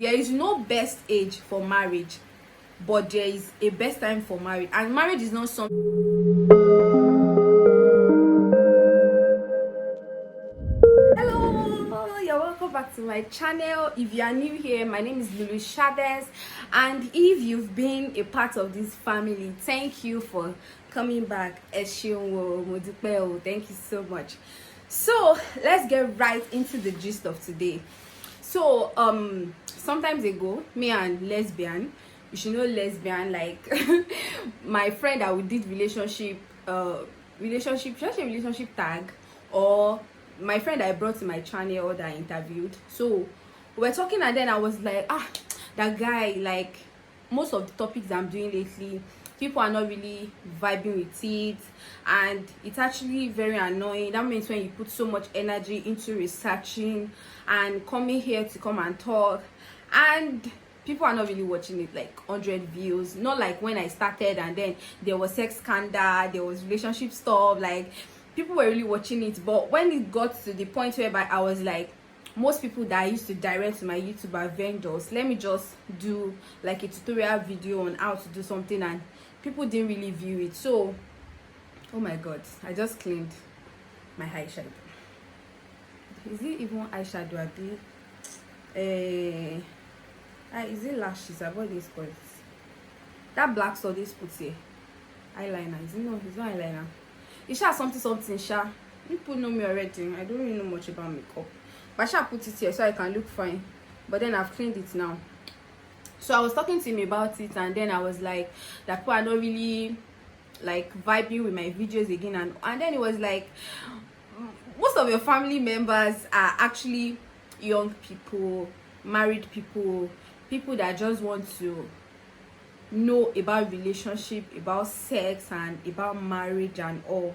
There is no best age for marriage, but there is a best time for marriage, and marriage is not something. Hello, you're welcome back to my channel. If you are new here, my name is Lulu Shades, and if you've been a part of this family, thank you for coming back. Thank you so much. So let's get right into the gist of today. So sometimes ago, me and lesbian, you should know lesbian, like my friend that we did relationship should I say relationship tag, or my friend I brought to my channel that I interviewed. So we're talking, and then I was like, that guy, like most of the topics I'm doing lately, people are not really vibing with it, and it's actually very annoying. That means when you put so much energy into researching and coming here to come and talk, and people are not really watching it, like 100 views, not like when I started and then there was sex scandal, there was relationship stuff, like people were really watching it. But when it got to the point whereby I was like, most people that I used to direct to my YouTube are vendors, let me just do like a tutorial video on how to do something, and people didn't really view it. So oh my god, I just cleaned my eyeshadow. Is it even eyeshadow? Is it lashes? I've always got it. That black stuff this put here, eyeliner. Is it? No, it's not eyeliner. It's just something sha. People know me already. I don't really know much about makeup, but I shall put it here so I can look fine. But then I've cleaned it now. So I was talking to him about it, and then I was like, that people are not really like vibing with my videos again, and then it was like, most of your family members are actually young people, married people, people that just want to know about relationship, about sex, and about marriage and all.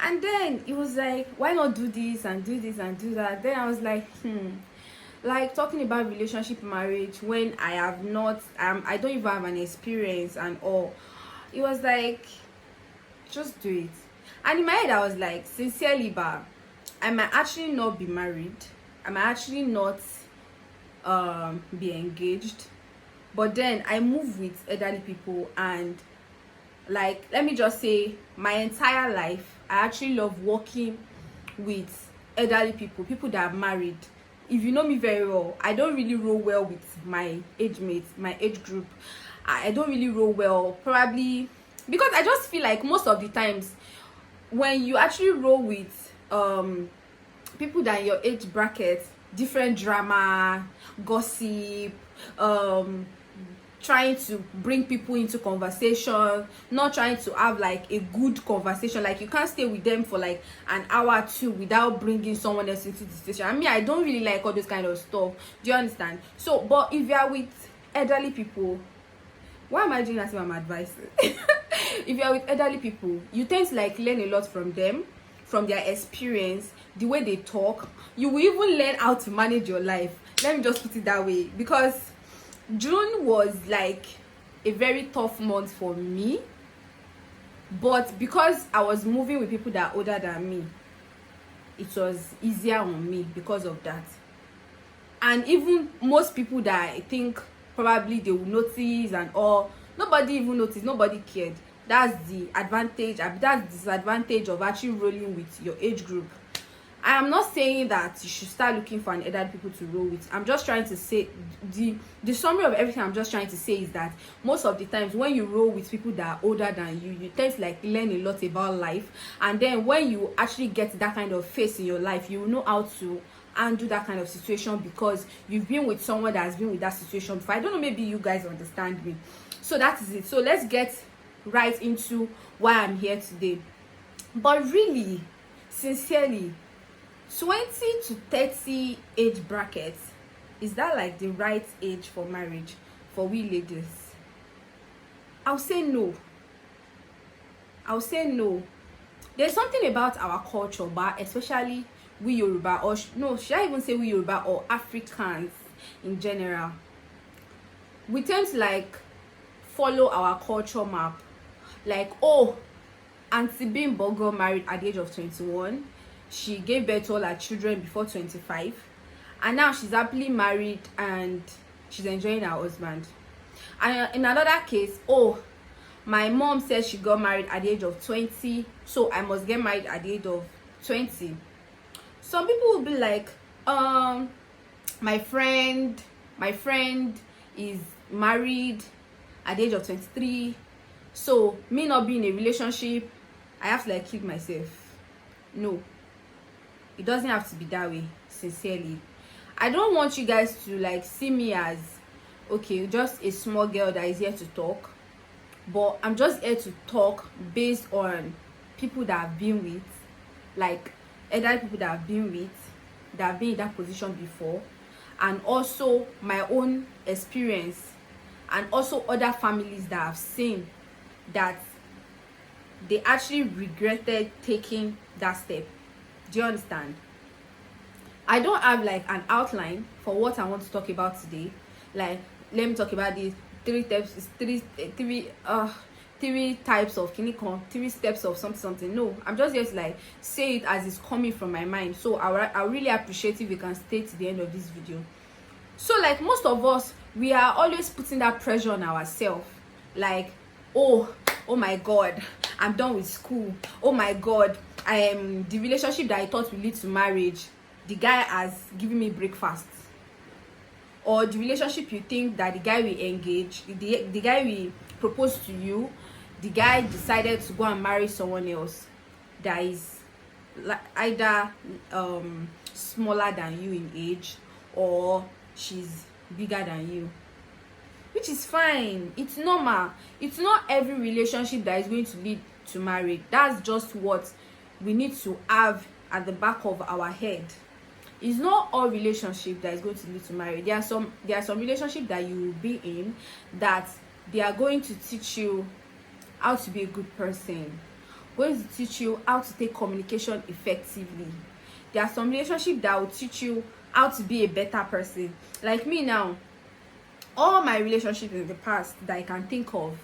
And then it was like, why not do this and do this and do that? Then I was like, like talking about relationship, marriage, when I have not I don't even have an experience and all. It was like, just do it. And in my head I was like, sincerely, but I might actually not be married, I might actually not be engaged, but then I move with elderly people, and like, let me just say, my entire life I actually love working with elderly people that are married. If you know me very well, I don't really roll well with my age mates, my age group. I don't really roll well, probably because I just feel like most of the times when you actually roll with people that are in your age bracket, different drama, gossip, trying to bring people into conversation, not trying to have like a good conversation. Like, you can't stay with them for like an hour or two without bringing someone else into the situation. I mean, I don't really like all this kind of stuff. Do you understand? So, but if you are with elderly people, why am I doing that? I'm advising. If you are with elderly people, you tend to like learn a lot from them, from their experience, the way they talk. You will even learn how to manage your life. Let me just put it that way, because June was like a very tough month for me, but because I was moving with people that are older than me, it was easier on me because of that. And even most people that I think probably they will notice and all, nobody even noticed, nobody cared. That's the advantage, that's the disadvantage of actually rolling with your age group. I am not saying that you should start looking for an elderly people to roll with. I'm just trying to say, the summary of everything I'm just trying to say is that most of the times when you roll with people that are older than you, you tend to like learn a lot about life. And then when you actually get that kind of phase in your life, you will know how to handle that kind of situation, because you've been with someone that has been with that situation before. I don't know, maybe you guys understand me. So that is it. So let's get right into why I'm here today. But really, sincerely, 20 to 30 age brackets, is that like the right age for marriage for we ladies? I'll say no. There's something about our culture, but especially we Yoruba, or no, should I even say we Yoruba or Africans in general, we tend to like follow our culture map. Like, oh, Auntie Bimbo got married at the age of 21. She gave birth to all her children before 25, and now she's happily married, and she's enjoying her husband. And in another case, oh, my mom says she got married at the age of 20, so I must get married at the age of 20. Some people will be like, my friend is married at the age of 23, so me not being in a relationship, I have to like keep myself. No, it doesn't have to be that way. Sincerely, I don't want you guys to like see me as, okay, just a small girl that is here to talk, but I'm just here to talk based on people that I've been with, like other people that I've been with, that have been in that position before, and also my own experience, and also other families that I've seen that they actually regretted taking that step. Do you understand? I don't have like an outline for what I want to talk about today. Like, let me talk about these three types of kinikon, 3 steps of something. No, I'm just here to like say it as it's coming from my mind. So I really appreciate if you can stay to the end of this video. So like most of us, we are always putting that pressure on ourselves, like, oh my god, I'm done with school. Oh my god, I am the relationship that I thought would lead to marriage, the guy has given me breakfast. Or the relationship you think that the guy will engage, the guy will propose to you, the guy decided to go and marry someone else that is either smaller than you in age, or she's bigger than you, which is fine. It's normal. It's not every relationship that is going to lead to marriage. That's just what we need to have at the back of our head. It's not all relationship that is going to lead to marriage. There are some relationships that you will be in that they are going to teach you how to be a good person, going to teach you how to take communication effectively. There are some relationships that will teach you how to be a better person. Like me now, all my relationships in the past that I can think of,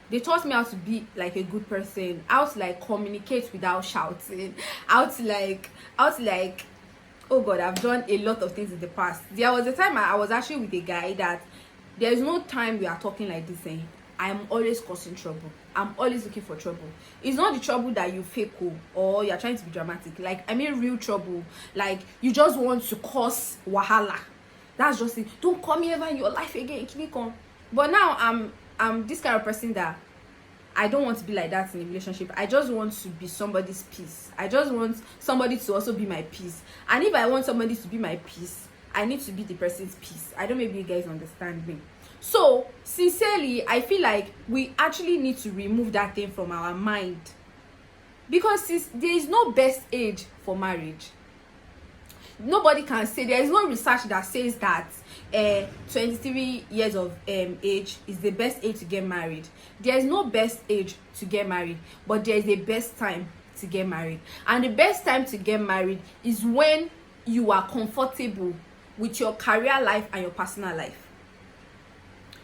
they taught me how to be like a good person, how to like communicate without shouting, how to like oh god, I've done a lot of things in the past. There was a time I was actually with a guy that there's no time we are talking like this, I'm always causing trouble. I'm always looking for trouble. It's not the trouble that you fake or you're trying to be dramatic. Like, I mean real trouble. Like, you just want to cause wahala. That's just it. Don't come here ever in your life again. Keep on. But now I'm this kind of person that I don't want to be like that in a relationship. I just want to be somebody's peace. I just want somebody to also be my peace. And if I want somebody to be my peace, I need to be the person's peace. I don't know if you guys understand me. So sincerely, I feel like we actually need to remove that thing from our mind, because there is no best age for marriage. Nobody can say, there is no research that says that 23 years of age is the best age to get married. There is no best age to get married, but there is a best time to get married. And the best time to get married is when you are comfortable with your career life and your personal life.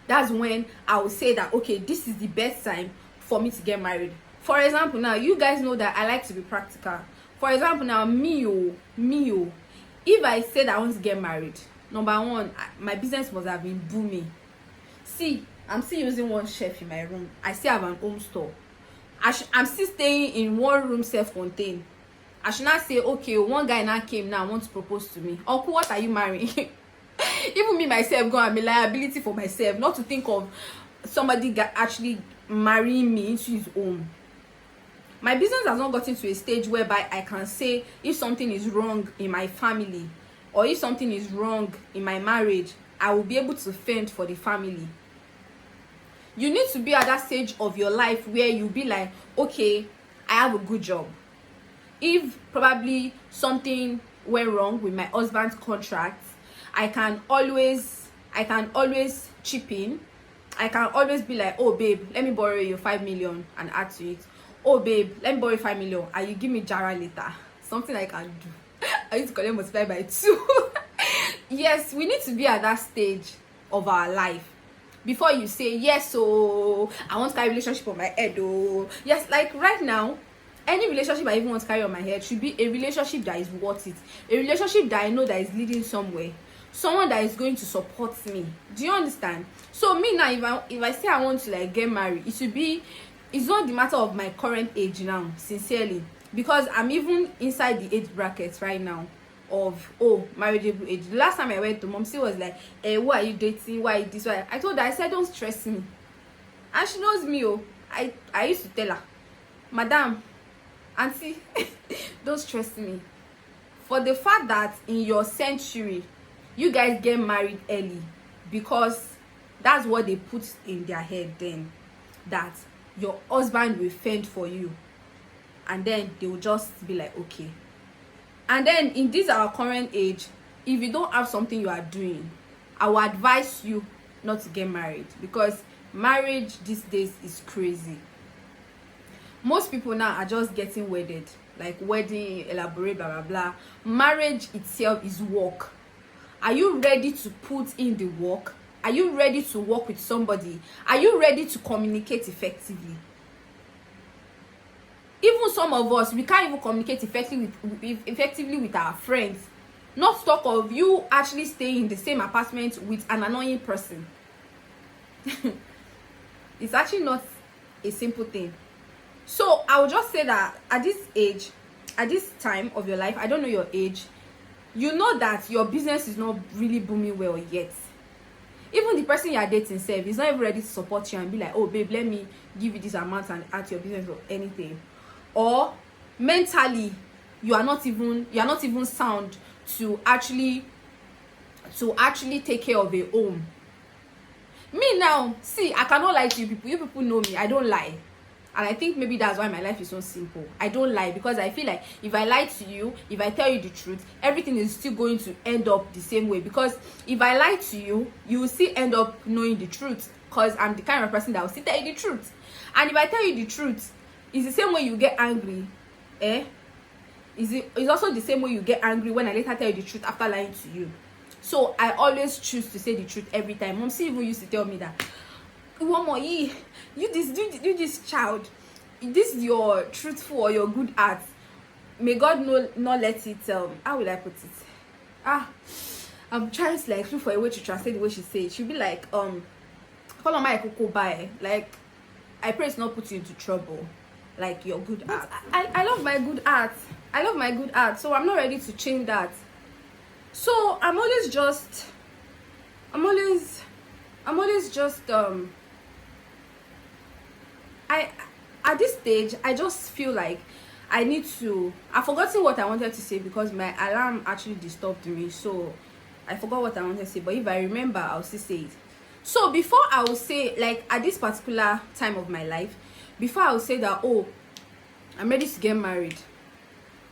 That's when I will say that, okay, this is the best time for me to get married. For example, now you guys know that I like to be practical. For example, now me, if I said I want to get married, number one, my business must have been booming. See, I'm still using one shelf in my room. I still have an home store. I'm still staying in one room, self-contained. I should not say, okay, one guy now came now wants to propose to me. Uncle, what are you marrying? Even me myself, go and be liability for myself, not to think of somebody actually marrying me into his home. My business has not gotten to a stage whereby I can say if something is wrong in my family or if something is wrong in my marriage, I will be able to fend for the family. You need to be at that stage of your life where you'll be like, okay, I have a good job. If probably something went wrong with my husband's contract, I can always chip in. I can always be like, oh babe, let me borrow you 5 million and add to it. Oh babe, let me borrow 5 million and you give me jara later. Something I can do. I need to collect multiply by 2. Yes, we need to be at that stage of our life before you say yes, so I want to carry a relationship on my head. Oh yes, like right now, any relationship I even want to carry on my head should be a relationship that is worth it, a relationship that I know that is leading somewhere. someone that is going to support me. Do you understand? So me now, if I say I want to like get married, it's not the matter of my current age now, sincerely, because I'm even inside the age brackets right now of marriageable age. The last time I went to mom, she was like, who are you dating, why this, why? I told her, I said, don't stress me, and she knows me. I used to tell her, madam, auntie, don't stress me. For the fact that in your century you guys get married early, because that's what they put in their head then, that your husband will fend for you, and then they will just be like, okay. And then in this our current age, if you don't have something you are doing, I will advise you not to get married, because marriage these days is crazy. Most people now are just getting wedded, like wedding, elaborate, blah blah blah. Marriage itself is work. Are you ready to put in the work? Are you ready to work with somebody? Are you ready to communicate effectively? Even some of us, we can't even communicate effectively with our friends. Not talk of you actually staying in the same apartment with an annoying person. It's actually not a simple thing. So I would just say that at this age, at this time of your life, I don't know your age, you know that your business is not really booming well yet. Even the person you are dating self is not even ready to support you and be like, oh babe, let me give you this amount and add to your business or anything. Or mentally, you are not even sound to actually take care of a home. Me now, see, I cannot lie to you people. You people know me, I don't lie. And I think maybe that's why my life is so simple. I don't lie, because I feel like if I lie to you, if I tell you the truth, everything is still going to end up the same way. Because if I lie to you, you will still end up knowing the truth, because I'm the kind of person that will still tell you the truth. And if I tell you the truth, it's the same way you get angry. It's also the same way you get angry when I later tell you the truth after lying to you. So I always choose to say the truth every time. Mom even used to tell me that, one more, you this child, this is your truthful or your good heart. May God not let it, how will I put it? I'm trying to like look for a way to translate the way she said. She'll be like, follow my cocoa bye. Like, I pray it's not put you into trouble. Like your good heart. I love my good heart. I love my good heart. So I'm not ready to change that. So I'm always just at this stage, I just feel like I've forgotten what I wanted to say, because my alarm actually disturbed me. So I forgot what I wanted to say, but if I remember, I'll still say it. So before I will say, like at this particular time of my life, before I will say that, oh, I'm ready to get married,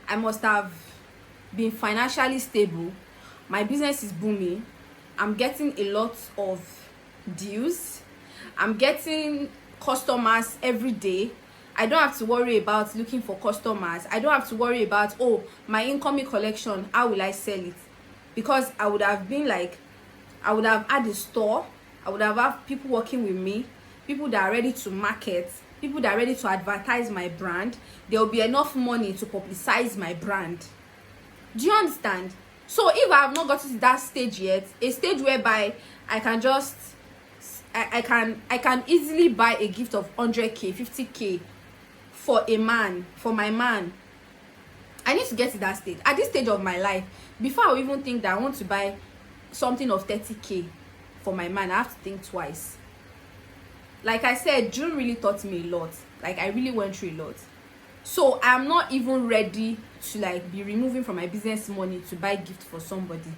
I must have been financially stable. My business is booming. I'm getting a lot of deals. I'm getting customers every day. I don't have to worry about looking for customers. I don't have to worry about, oh, my incoming collection, how will I sell it? Because I would have had a store. I would have had people working with me, people that are ready to market, people that are ready to advertise my brand. There will be enough money to publicize my brand. Do you understand? So if I have not gotten to that stage yet, a stage whereby I can easily buy a gift of 100k, 50k for my man. I need to get to that stage. At this stage of my life, before I even think that I want to buy something of 30k for my man, I have to think twice. Like I said, June really taught me a lot. Like I really went through a lot. So I'm not even ready to like be removing from my business money to buy gift for somebody.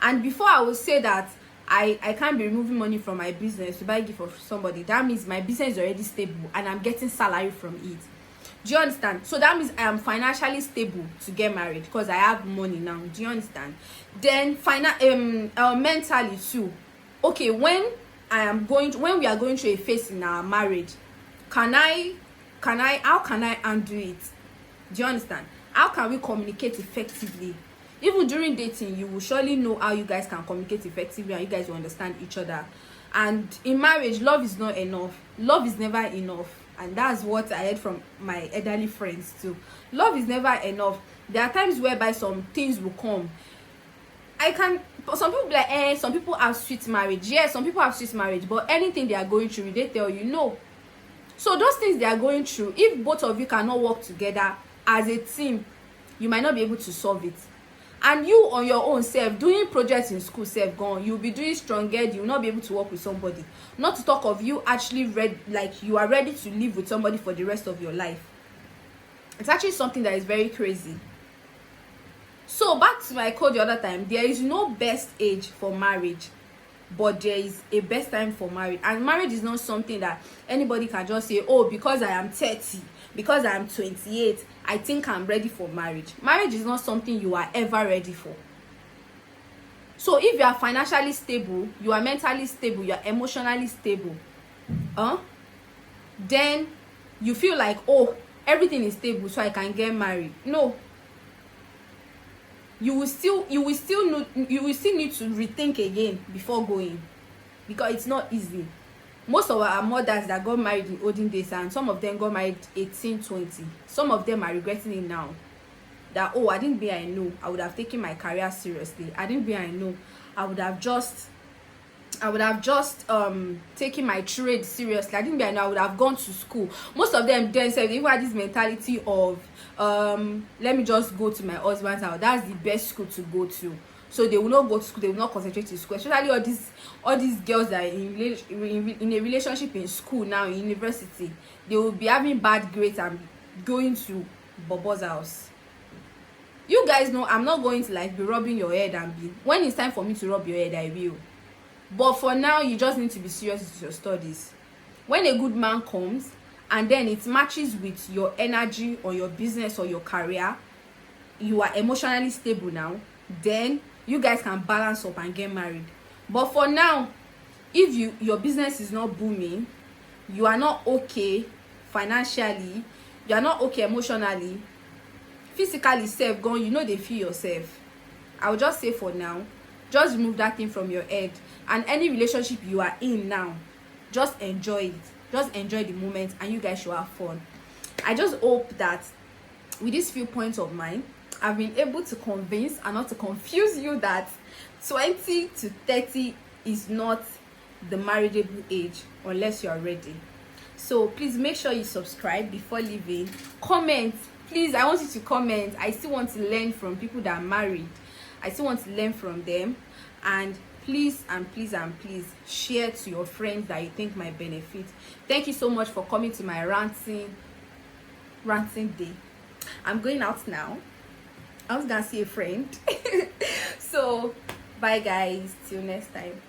And before I will say that I can't be removing money from my business to buy gift for somebody, that means my business is already stable and I'm getting salary from it. Do you understand? So that means I am financially stable to get married, because I have money now. Do you understand? Then mentally too. Okay, when we are going through a phase in our marriage, how can I undo it? Do you understand? How can we communicate effectively? Even during dating, you will surely know how you guys can communicate effectively and you guys will understand each other. And in marriage, love is not enough. Love is never enough. And that's what I heard from my elderly friends too. Love is never enough. There are times whereby some things will come. some people be like, some people have sweet marriage. Yes, some people have sweet marriage, but anything they are going through, they tell you no. So those things they are going through, if both of you cannot work together as a team, you might not be able to solve it. And you on your own self, doing projects in school self gone, you'll be doing stronger, you will not be able to work with somebody. Not to talk of you actually like you are ready to live with somebody for the rest of your life. It's actually something that is very crazy. So back to my code the other time, there is no best age for marriage, but there is a best time for marriage. And marriage is not something that anybody can just say, oh, because I am 30, because I am 28, I think I'm ready for marriage. Marriage is not something you are ever ready for. So if you are financially stable, you are mentally stable, you are emotionally stable, then you feel like, oh, everything is stable, so I can get married. No. You will still need to rethink again before going, because it's not easy. Most of our mothers that got married in olden days, and some of them got married 18, 20. Some of them are regretting it now. That, oh, I didn't be I know, I would have taken my career seriously. I didn't be I know, I would have just taken my trade seriously. I didn't be I know, I would have gone to school. Most of them then said they even had this mentality of let me just go to my husband's house. That's the best school to go to. So they will not go to school, they will not concentrate in school. Especially all these girls that are in a relationship in school now, in university, they will be having bad grades and going to Bobo's house. You guys know I'm not going to like be rubbing your head and be, when it's time for me to rub your head, I will. But for now, you just need to be serious with your studies. When a good man comes and then it matches with your energy or your business or your career, you are emotionally stable now, then you guys can balance up and get married. But for now, if your business is not booming, you are not okay financially, you are not okay emotionally, physically self gone, you know they feel yourself. I will just say for now, just remove that thing from your head. And any relationship you are in now, just enjoy it. Just enjoy the moment, and you guys should have fun. I just hope that with these few points of mine, I've been able to convince and not to confuse you that 20 to 30 is not the marriageable age unless you are ready. So please make sure you subscribe before leaving. Comment, please. I want you to comment. I still want to learn from people that are married. I still want to learn from them. And please and please and please share to your friends that you think might benefit. Thank you so much for coming to my ranting day. I'm going out now. I was gonna see a friend. So bye guys, till next time.